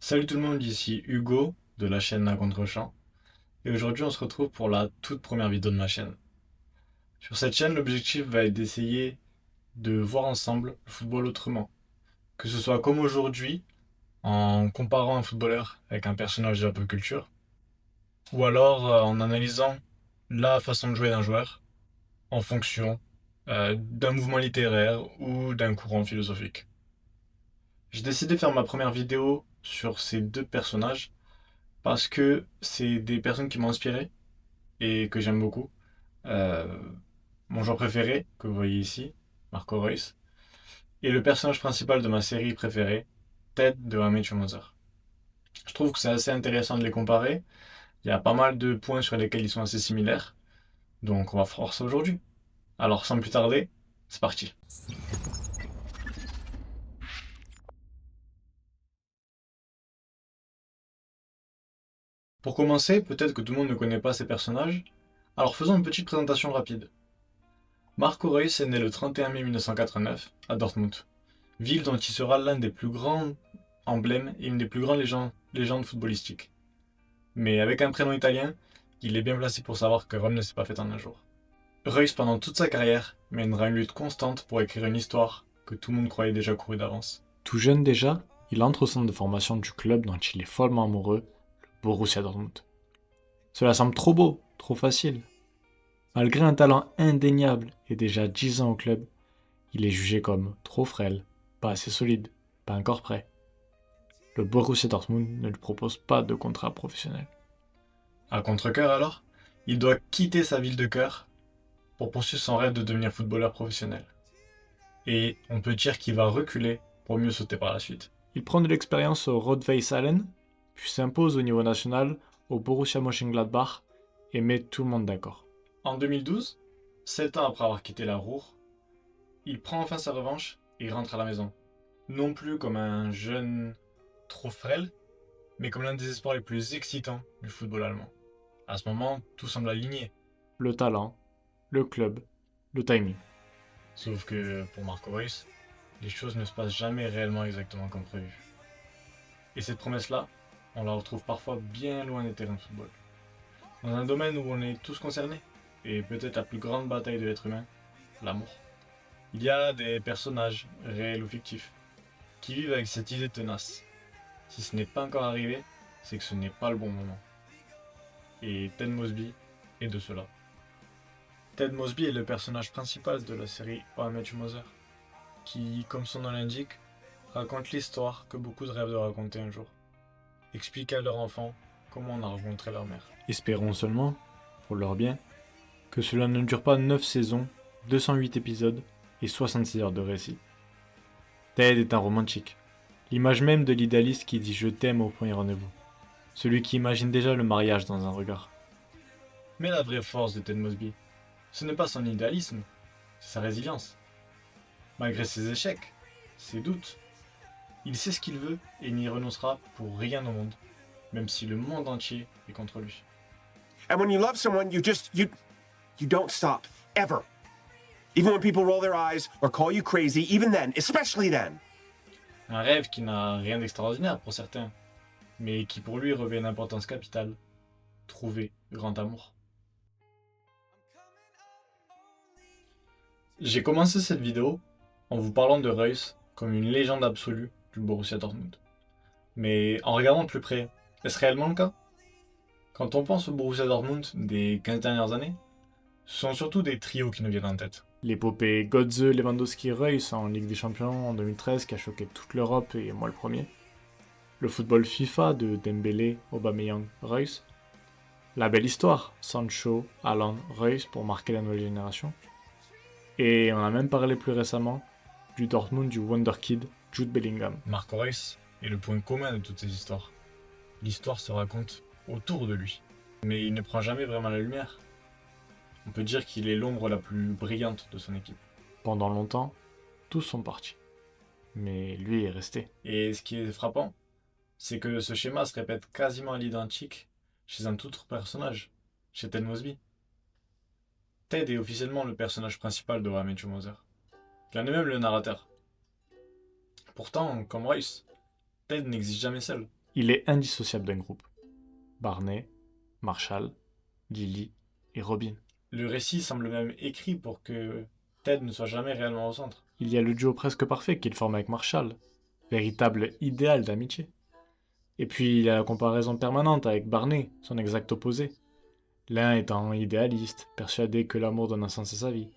Salut tout le monde, ici Hugo de la chaîne À Contre-champ. Et aujourd'hui, on se retrouve pour la toute première vidéo de ma chaîne. Sur cette chaîne, l'objectif va être d'essayer de voir ensemble le football autrement. Que ce soit comme aujourd'hui, en comparant un footballeur avec un personnage de la pop culture, ou alors en analysant la façon de jouer d'un joueur en fonction d'un mouvement littéraire ou d'un courant philosophique. J'ai décidé de faire ma première vidéo sur ces deux personnages parce que c'est des personnes qui m'ont inspiré et que j'aime beaucoup. Euh, Mon joueur préféré, que vous voyez ici, Marco Reus, et le personnage principal de ma série préférée, Ted de How I Met Your Mother. Je trouve que c'est assez intéressant de les comparer. Il y a pas mal de points sur lesquels ils sont assez similaires. Donc on va faire ça aujourd'hui. Alors sans plus tarder, c'est parti. Pour commencer, peut-être que tout le monde ne connaît pas ces personnages. Alors faisons une petite présentation rapide. Marco Reus est né le 31 mai 1989 à Dortmund, ville dont il sera l'un des plus grands emblèmes et une des plus grandes légendes footballistiques. Mais avec un prénom italien, il est bien placé pour savoir que Rome ne s'est pas faite en un jour. Reus, pendant toute sa carrière, mènera une lutte constante pour écrire une histoire que tout le monde croyait déjà courue d'avance. Tout jeune déjà, il entre au centre de formation du club dont il est follement amoureux, le Borussia Dortmund. Cela semble trop beau, trop facile. Malgré un talent indéniable et déjà 10 ans au club, il est jugé comme trop frêle, pas assez solide, pas encore prêt. Le Borussia Dortmund ne lui propose pas de contrat professionnel. À contre-cœur alors, il doit quitter sa ville de cœur pour poursuivre son rêve de devenir footballeur professionnel. Et on peut dire qu'il va reculer pour mieux sauter par la suite. Il prend de l'expérience au Rot-Weiss-Ahlen, puis s'impose au niveau national au Borussia Mönchengladbach et met tout le monde d'accord. En 2012, 7 ans après avoir quitté la Ruhr, il prend enfin sa revanche et rentre à la maison. Non plus comme un jeune trop frêle, mais comme l'un des espoirs les plus excitants du football allemand. À ce moment, tout semble aligné. Le talent, le club, le timing. Sauf que pour Marco Reus, les choses ne se passent jamais réellement exactement comme prévu. Et cette promesse-là, on la retrouve parfois bien loin des terrains de football. Dans un domaine où on est tous concernés, et peut-être la plus grande bataille de l'être humain, l'amour. Il y a des personnages, réels ou fictifs, qui vivent avec cette idée tenace. Si ce n'est pas encore arrivé, c'est que ce n'est pas le bon moment. Et Ted Mosby est de cela. Ted Mosby est le personnage principal de la série How I Met Your Mother, qui, comme son nom l'indique, raconte l'histoire que beaucoup de rêvent de raconter un jour. Expliquer à leur enfant comment on a rencontré leur mère. Espérons seulement, pour leur bien, que cela ne dure pas 9 saisons, 208 épisodes et 66 heures de récit. Ted est un romantique, l'image même de l'idéaliste qui dit je t'aime au premier rendez-vous, celui qui imagine déjà le mariage dans un regard. Mais la vraie force de Ted Mosby, ce n'est pas son idéalisme, c'est sa résilience. Malgré ses échecs, ses doutes, il sait ce qu'il veut et n'y renoncera pour rien au monde, même si le monde entier est contre lui. And when you love someone, you don't stop, ever. Even when people roll their eyes or call you crazy, even then, especially then. Un rêve qui n'a rien d'extraordinaire pour certains, mais qui pour lui revêt une importance capitale, trouver grand amour. J'ai commencé cette vidéo en vous parlant de Reus comme une légende absolue du Borussia Dortmund. Mais en regardant de plus près, est-ce réellement le cas? Quand on pense au Borussia Dortmund des 15 dernières années, ce sont surtout des trios qui nous viennent en tête. L'épopée Götze, Lewandowski, Reus en Ligue des Champions en 2013 qui a choqué toute l'Europe et moi le premier. Le football FIFA de Dembélé, Aubameyang, Reus. La belle histoire, Sancho, Haaland, Reus pour marquer la nouvelle génération. Et on a même parlé plus récemment du Dortmund du Wonderkid, Jude Bellingham. Marco Reus est le point commun de toutes ces histoires. L'histoire se raconte autour de lui. Mais il ne prend jamais vraiment la lumière. On peut dire qu'il est l'ombre la plus brillante de son équipe. Pendant longtemps, tous sont partis. Mais lui est resté. Et ce qui est frappant, c'est que ce schéma se répète quasiment à l'identique chez un tout autre personnage, chez Ted Mosby. Ted est officiellement le personnage principal de How I Met Your Mother. Il en est même le narrateur. Pourtant, comme Royce, Ted n'existe jamais seul. Il est indissociable d'un groupe. Barney, Marshall, Lily et Robin. Le récit semble même écrit pour que Ted ne soit jamais réellement au centre. Il y a le duo presque parfait qu'il forme avec Marshall, véritable idéal d'amitié. Et puis il y a la comparaison permanente avec Barney, son exact opposé. L'un étant idéaliste, persuadé que l'amour donne un sens à sa vie.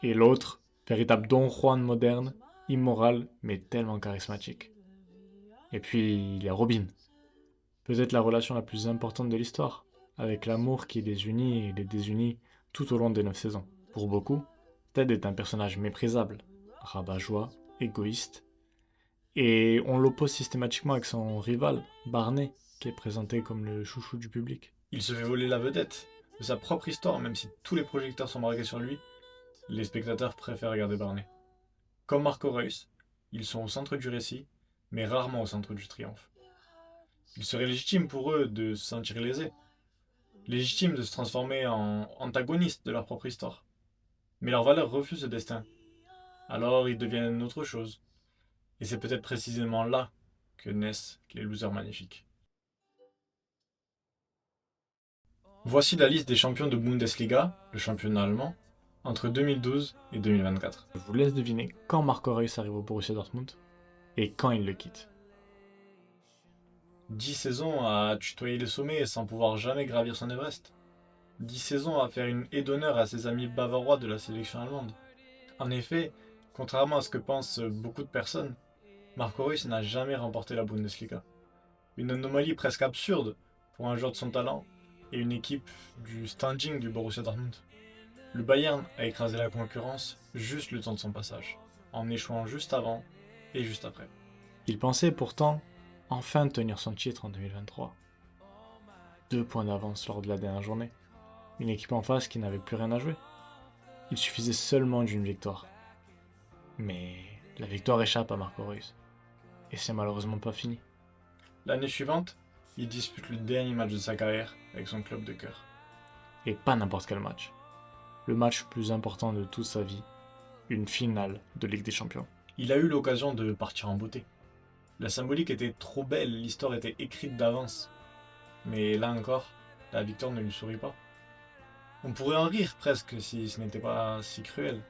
Et l'autre, véritable Don Juan moderne, immoral mais tellement charismatique. Et puis il y a Robin, peut-être la relation la plus importante de l'histoire, avec l'amour qui les unit et les désunit tout au long des 9 saisons. Pour beaucoup, Ted est un personnage méprisable, rabat-joie, égoïste, et on l'oppose systématiquement avec son rival, Barney, qui est présenté comme le chouchou du public. Il se fait voler la vedette de sa propre histoire, même si tous les projecteurs sont braqués sur lui, les spectateurs préfèrent regarder Barney. Comme Marco Reus, ils sont au centre du récit, mais rarement au centre du triomphe. Il serait légitime pour eux de se sentir lésés, légitime de se transformer en antagonistes de leur propre histoire. Mais leurs valeurs refusent ce destin. Alors ils deviennent autre chose. Et c'est peut-être précisément là que naissent les losers magnifiques. Voici la liste des champions de Bundesliga, le championnat allemand, entre 2012 et 2024. Je vous laisse deviner quand Marco Reus arrive au Borussia Dortmund et quand il le quitte. 10 saisons à tutoyer les sommets sans pouvoir jamais gravir son Everest. 10 saisons à faire une haie d'honneur à ses amis bavarois de la sélection allemande. En effet, contrairement à ce que pensent beaucoup de personnes, Marco Reus n'a jamais remporté la Bundesliga. Une anomalie presque absurde pour un joueur de son talent et une équipe du standing du Borussia Dortmund. Le Bayern a écrasé la concurrence juste le temps de son passage, en échouant juste avant et juste après. Il pensait pourtant enfin tenir son titre en 2023. 2 points d'avance lors de la dernière journée. Une équipe en face qui n'avait plus rien à jouer. Il suffisait seulement d'une victoire. Mais la victoire échappe à Marco Reus. Et c'est malheureusement pas fini. L'année suivante, il dispute le dernier match de sa carrière avec son club de cœur. Et pas n'importe quel match. Le match le plus important de toute sa vie, une finale de Ligue des Champions. Il a eu l'occasion de partir en beauté. La symbolique était trop belle, l'histoire était écrite d'avance. Mais là encore, la victoire ne lui sourit pas. On pourrait en rire presque si ce n'était pas si cruel.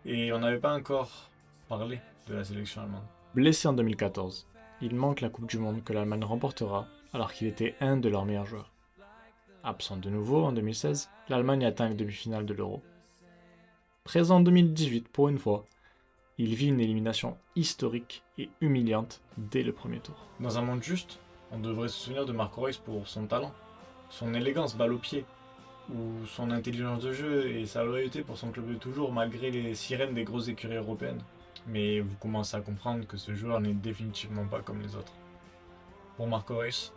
Et on n'avait pas encore parlé de la sélection allemande. Blessé en 2014, il manque la Coupe du Monde que l'Allemagne remportera alors qu'il était un de leurs meilleurs joueurs. Absent de nouveau en 2016, l'Allemagne atteint les demi-finales de l'Euro. Présent en 2018 pour une fois, il vit une élimination historique et humiliante dès le premier tour. Dans un monde juste, on devrait se souvenir de Marco Reus pour son talent, son élégance balle au pied, ou son intelligence de jeu et sa loyauté pour son club de toujours malgré les sirènes des grosses écuries européennes. Mais vous commencez à comprendre que ce joueur n'est définitivement pas comme les autres. Pour Marco Reus,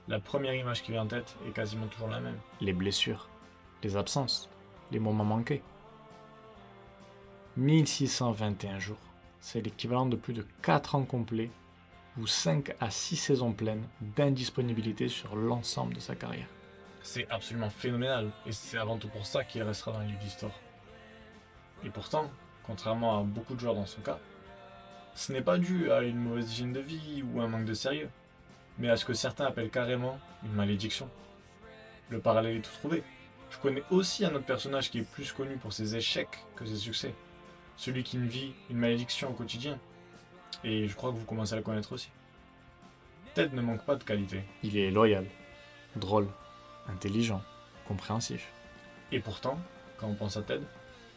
la première image qui vient en tête est quasiment toujours la même. Les blessures, les absences, les moments manqués. 1621 jours, c'est l'équivalent de plus de 4 ans complets ou 5 à 6 saisons pleines d'indisponibilité sur l'ensemble de sa carrière. C'est absolument phénoménal, et c'est avant tout pour ça qu'il restera dans les livres d'histoire. Et pourtant, contrairement à beaucoup de joueurs dans son cas, ce n'est pas dû à une mauvaise hygiène de vie ou un manque de sérieux, mais à ce que certains appellent carrément une malédiction. Le parallèle est tout trouvé. Je connais aussi un autre personnage qui est plus connu pour ses échecs que ses succès. Celui qui vit une malédiction au quotidien. Et je crois que vous commencez à le connaître aussi. Ted ne manque pas de qualité. Il est loyal, drôle, intelligent, compréhensif. Et pourtant, quand on pense à Ted,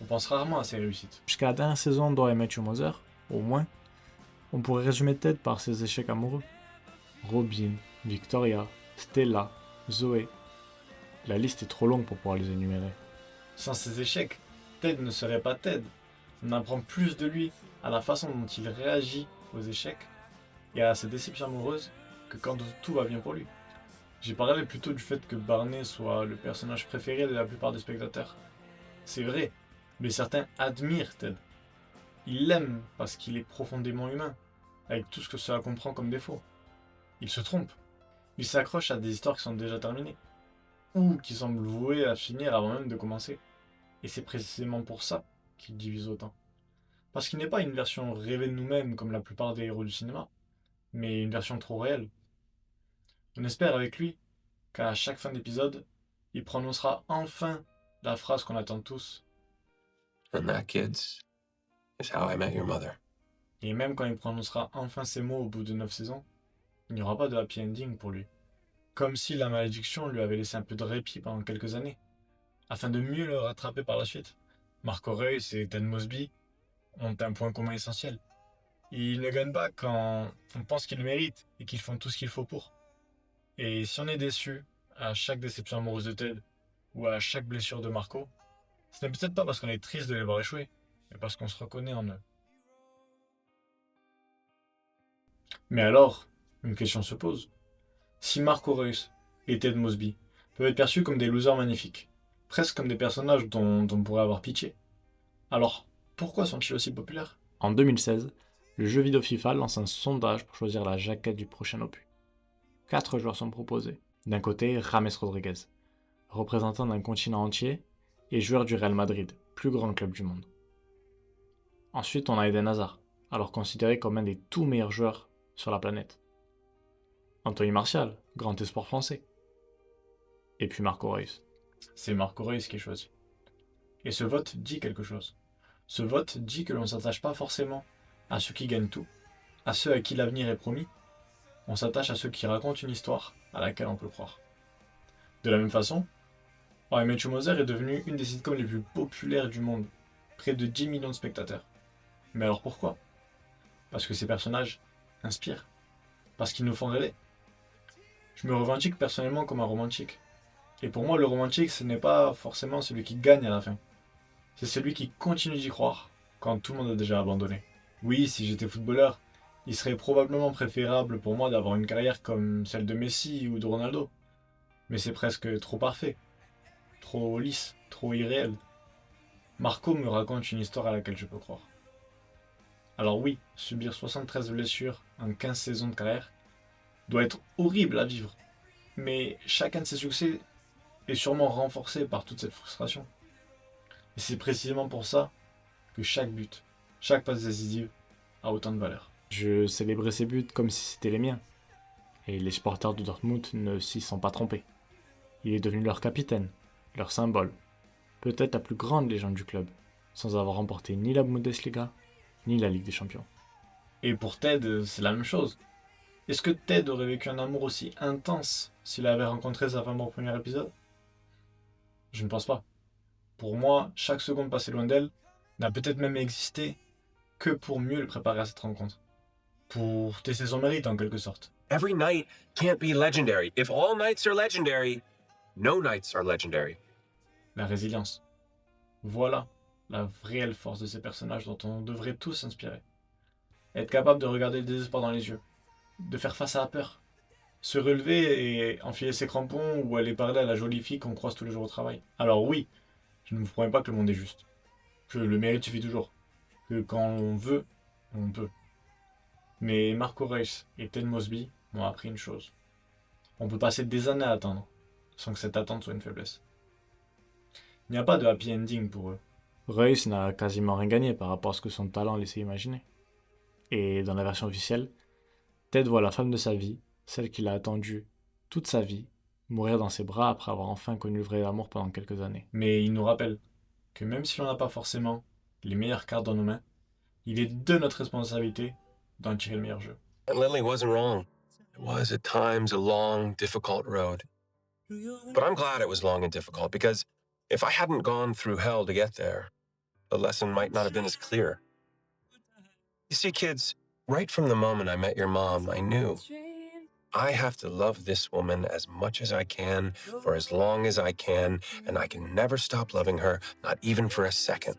on pense rarement à ses réussites. Jusqu'à la dernière saison d'How I Met Your Mother, au moins, on pourrait résumer Ted par ses échecs amoureux. Robin, Victoria, Stella, Zoé. La liste est trop longue pour pouvoir les énumérer. Sans ces échecs, Ted ne serait pas Ted. On apprend plus de lui à la façon dont il réagit aux échecs et à ses déceptions amoureuses que quand tout va bien pour lui. J'ai parlé plutôt du fait que Barney soit le personnage préféré de la plupart des spectateurs. C'est vrai, mais certains admirent Ted. Ils l'aiment parce qu'il est profondément humain, avec tout ce que cela comprend comme défaut. Ils se trompent. Ils s'accrochent à des histoires qui sont déjà terminées, ou qui semblent vouées à finir avant même de commencer. Et c'est précisément pour ça qu'il divise autant. Parce qu'il n'est pas une version rêvée de nous-mêmes comme la plupart des héros du cinéma, mais une version trop réelle. On espère avec lui qu'à chaque fin d'épisode, il prononcera enfin la phrase qu'on attend tous. And that, kids, is how I met your mother. Et même quand il prononcera enfin ces mots au bout de 9 saisons, il n'y aura pas de happy ending pour lui. Comme si la malédiction lui avait laissé un peu de répit pendant quelques années, afin de mieux le rattraper par la suite. Marco Reus et Ted Mosby ont un point commun essentiel. Ils ne gagnent pas quand on pense qu'ils le méritent et qu'ils font tout ce qu'il faut pour. Et si on est déçu à chaque déception amoureuse de Ted ou à chaque blessure de Marco, ce n'est peut-être pas parce qu'on est triste de les voir échouer, mais parce qu'on se reconnaît en eux. Mais alors, une question se pose. Si Marco Reus et Ted Mosby peuvent être perçus comme des losers magnifiques, presque comme des personnages dont on pourrait avoir pitié, alors pourquoi sont-ils aussi populaires? En 2016, le jeu vidéo FIFA lance un sondage pour choisir la jaquette du prochain opus. 4 joueurs sont proposés. D'un côté, James Rodriguez, représentant d'un continent entier et joueur du Real Madrid, plus grand club du monde. Ensuite, on a Eden Hazard, alors considéré comme un des tout meilleurs joueurs sur la planète. Anthony Martial, grand espoir français. Et puis Marco Reus. C'est Marco Reus qui est choisi. Et ce vote dit quelque chose. Ce vote dit que l'on ne s'attache pas forcément à ceux qui gagnent tout, à ceux à qui l'avenir est promis. On s'attache à ceux qui racontent une histoire à laquelle on peut croire. De la même façon, How I Met Your Mother est devenue une des sitcoms les plus populaires du monde. Près de 10 millions de spectateurs. Mais alors pourquoi? Parce que ces personnages inspirent. Parce qu'ils nous font rêver. Je me revendique personnellement comme un romantique. Et pour moi, le romantique, ce n'est pas forcément celui qui gagne à la fin. C'est celui qui continue d'y croire quand tout le monde a déjà abandonné. Oui, si j'étais footballeur, il serait probablement préférable pour moi d'avoir une carrière comme celle de Messi ou de Ronaldo. Mais c'est presque trop parfait, trop lisse, trop irréel. Marco me raconte une histoire à laquelle je peux croire. Alors oui, subir 73 blessures en 15 saisons de carrière doit être horrible à vivre. Mais chacun de ses succès est sûrement renforcé par toute cette frustration. Et c'est précisément pour ça que chaque but, chaque passe décisive a autant de valeur. Je célébrais ces buts comme si c'était les miens. Et les supporters de Dortmund ne s'y sont pas trompés. Il est devenu leur capitaine, leur symbole, peut-être la plus grande légende du club, sans avoir remporté ni la Bundesliga, ni la Ligue des Champions. Et pour Ted, c'est la même chose. Est-ce que Ted aurait vécu un amour aussi intense s'il avait rencontré sa femme au premier épisode? Je ne pense pas. Pour moi, chaque seconde passée loin d'elle n'a peut-être même existé que pour mieux le préparer à cette rencontre. Pour tester son mérite en quelque sorte. Every night can't be legendary. If all nights are legendary, no nights are legendary. La résilience. Voilà la réelle force de ces personnages dont on devrait tous s'inspirer. Être capable de regarder le désespoir dans les yeux, de faire face à la peur, se relever et enfiler ses crampons ou aller parler à la jolie fille qu'on croise tous les jours au travail. Alors oui, je ne vous promets pas que le monde est juste, que le mérite suffit toujours, que quand on veut, on peut. Mais Marco Reus et Ted Mosby m'ont appris une chose. On peut passer des années à attendre, sans que cette attente soit une faiblesse. Il n'y a pas de happy ending pour eux. Reus n'a quasiment rien gagné par rapport à ce que son talent laissait imaginer. Et dans la version officielle, Ted voit la femme de sa vie, celle qu'il a attendue toute sa vie, mourir dans ses bras après avoir enfin connu le vrai amour pendant quelques années. Mais il nous rappelle que même si l'on n'a pas forcément les meilleures cartes dans nos mains, il est de notre responsabilité d'en tirer le meilleur jeu. And Lily wasn't wrong. It was at times a long, difficult road. But I'm glad it was long and difficult because if I hadn't gone through hell to get there, the lesson might not have been as clear. You see, kids, right from the moment I met your mom, I knew I have to love this woman as much as I can for as long as I can, and I can never stop loving her, not even for a second.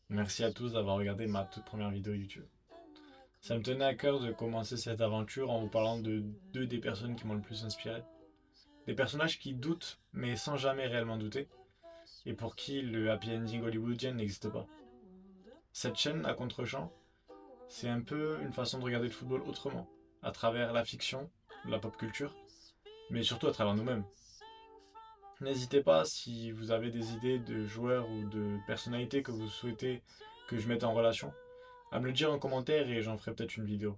Merci à tous d'avoir regardé ma toute première vidéo YouTube. Ça me tenait à cœur de commencer cette aventure en vous parlant de deux des personnes qui m'ont le plus inspiré. Des personnages qui doutent, mais sans jamais réellement douter, et pour qui le happy ending hollywoodien n'existe pas. Cette chaîne, à contre-champ, c'est un peu une façon de regarder le football autrement, à travers la fiction, la pop culture, mais surtout à travers nous-mêmes. N'hésitez pas, si vous avez des idées de joueurs ou de personnalités que vous souhaitez que je mette en relation, à me le dire en commentaire et j'en ferai peut-être une vidéo.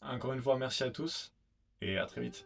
Encore une fois, merci à tous et à très vite.